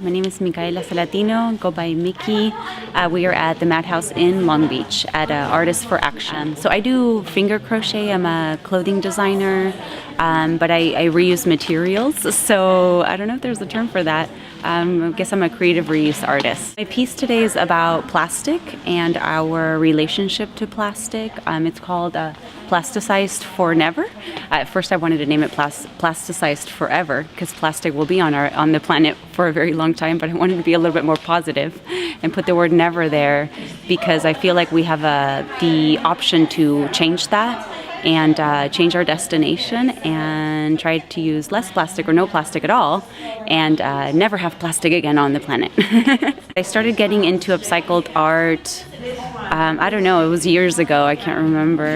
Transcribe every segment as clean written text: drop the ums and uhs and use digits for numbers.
My name is Micaela Salatino, go by Mickey. We are at the Madhouse in Long Beach at Artists for Action. So I do finger crochet. I'm a clothing designer, but I reuse materials. So I don't know if there's a term for that. I guess I'm a creative reuse artist. My piece today is about plastic and our relationship to plastic. It's called Plasticized for Never. At first I wanted to name it Plasticized Forever because plastic will be on the planet for a very long time, but I wanted to be a little bit more positive and put the word never there because I feel like we have the option to change that and change our destination and try to use less plastic or no plastic at all and never have plastic again on the planet. I started getting into upcycled art, I don't know, it was years ago, I can't remember.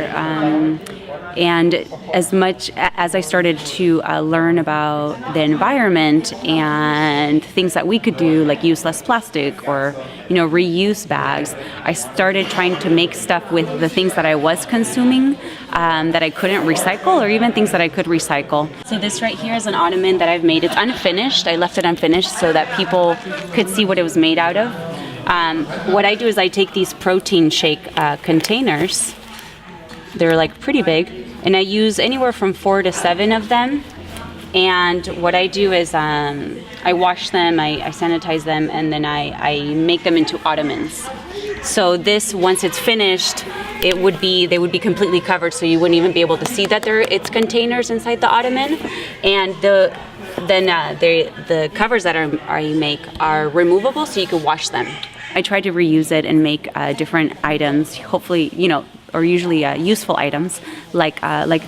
And as much as I started to learn about the environment and things that we could do, like use less plastic or, reuse bags, I started trying to make stuff with the things that I was consuming that I couldn't recycle, or even things that I could recycle. So this right here is an ottoman that I've made. It's unfinished. I left it unfinished so that people could see what it was made out of. What I do is I take these protein shake containers. They're like pretty big, and I use anywhere from 4 to 7 of them. And what I do is I wash them, I sanitize them, and then I make them into ottomans. So this, once it's finished, they would be completely covered, so you wouldn't even be able to see that it's containers inside the ottoman. And the covers that I make are removable, so you can wash them. I try to reuse it and make different items, hopefully, or usually useful items like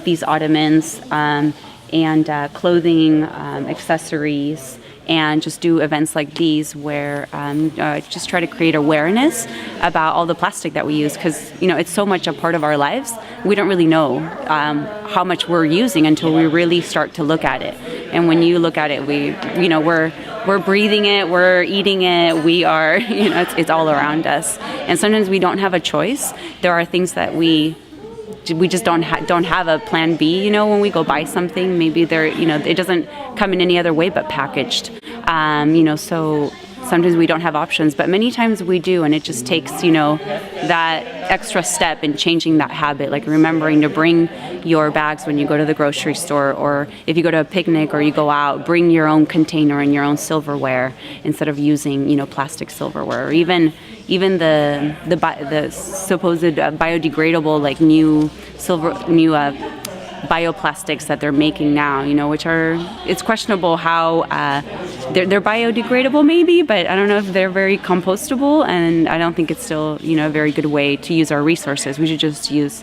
these ottomans and clothing, accessories, and just do events like these where just try to create awareness about all the plastic that we use, because it's so much a part of our lives. We don't really know how much we're using until we really start to look at it. And when you look at it, we're breathing it, we're eating it, we are, it's all around us. And sometimes we don't have a choice. There are things that we just don't have a plan B, when we go buy something. Maybe it doesn't come in any other way but packaged. So sometimes we don't have options, but many times we do, and it just takes, that extra step in changing that habit, like remembering to bring your bags when you go to the grocery store, or if you go to a picnic or you go out, bring your own container and your own silverware instead of using, plastic silverware, or even the supposed biodegradable, like new bioplastics that they're making now, which it's questionable how they're biodegradable maybe, but I don't know if they're very compostable, and I don't think it's still, a very good way to use our resources. We should just use,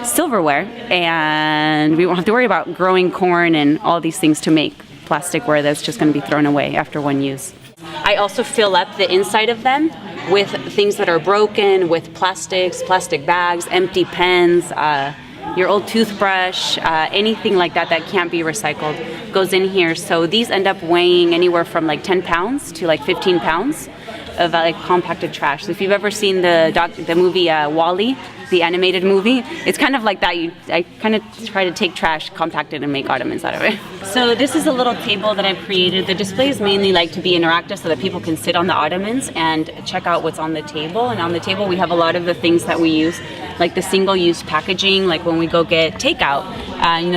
silverware, and we won't have to worry about growing corn and all these things to make plasticware that's just going to be thrown away after one use. I also fill up the inside of them with things that are broken, with plastics, plastic bags, empty pens, your old toothbrush, anything like that can't be recycled goes in here. So these end up weighing anywhere from like 10 pounds to like 15 pounds of compacted trash. So if you've ever seen the movie WALL-E, the animated movie, it's kind of like that. I kind of try to take trash, compact it, and make ottomans out of it. So this is a little table that I've created. The displays mainly like to be interactive so that people can sit on the ottomans and check out what's on the table. And on the table we have a lot of the things that we use, like the single-use packaging, like when we go get takeout,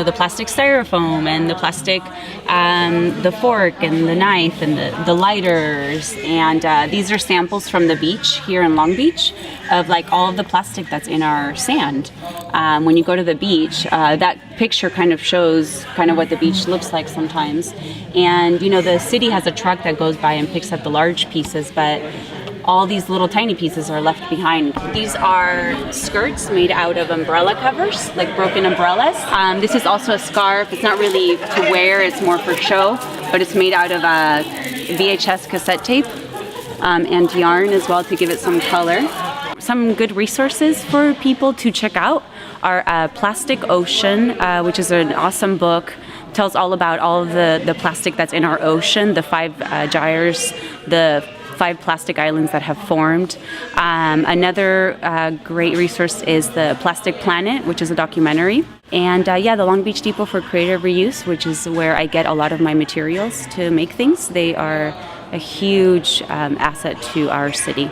the plastic styrofoam and the plastic, the fork and the knife and the lighters. And these are samples from the beach here in Long Beach of like all of the plastic that's in our sand. When you go to the beach, that picture kind of shows kind of what the beach looks like sometimes. And the city has a truck that goes by and picks up the large pieces, but all these little tiny pieces are left behind. These are skirts made out of umbrella covers, like broken umbrellas. This is also a scarf. It's not really to wear, it's more for show, but it's made out of VHS cassette tape and yarn as well to give it some color. Some good resources for people to check out are Plastic Ocean, which is an awesome book. Tells all about all of the plastic that's in our ocean, the 5 gyres, the 5 plastic islands that have formed. Another great resource is the Plastic Planet, which is a documentary. And yeah, the Long Beach Depot for Creative Reuse, which is where I get a lot of my materials to make things. They are a huge asset to our city.